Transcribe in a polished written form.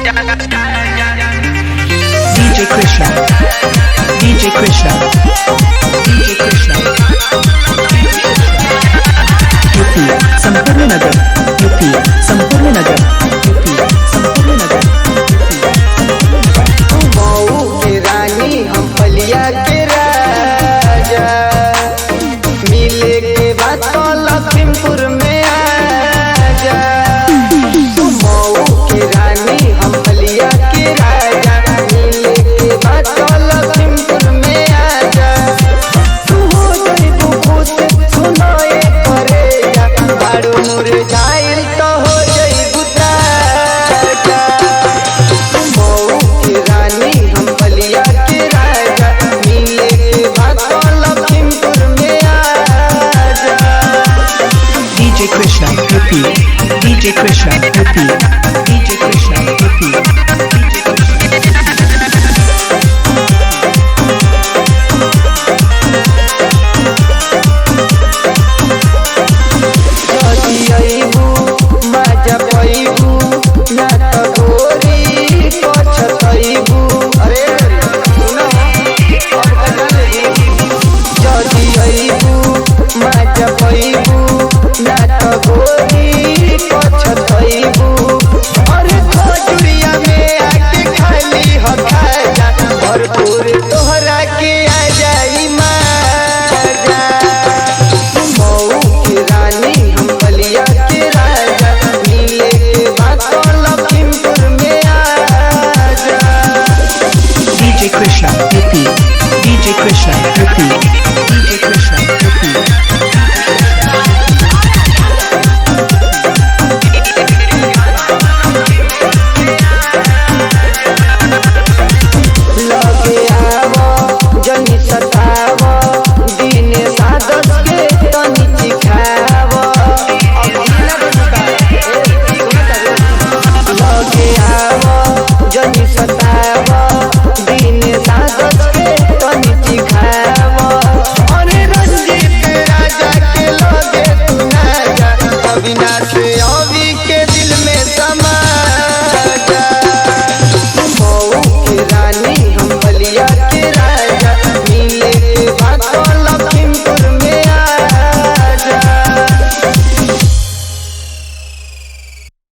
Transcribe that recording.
DJ Krishna, DJ Krishna, DJ Krishna, UP संपूर्ण नगर, UP संपूर्ण नगर, UP संपूर्ण नगर, मऊ के रानी हम बलिया के राजा, मिले के बाद तो लखीमपुर में आजा। मऊ के रानी हम बलिया के राजा, मिले के बाद तो लखीमपुर में आजा। तू हो जाइबू खुश सुनाए करेगा, बारू मुरझाइल तो हो जाइबू ताजा। मऊ के रानी हम बलिया के राजा, मिले के बाद तो लखीमपुर में आजा। DJ Krishna, UP, DJ Krishna, UP, DJ Krishna, UP.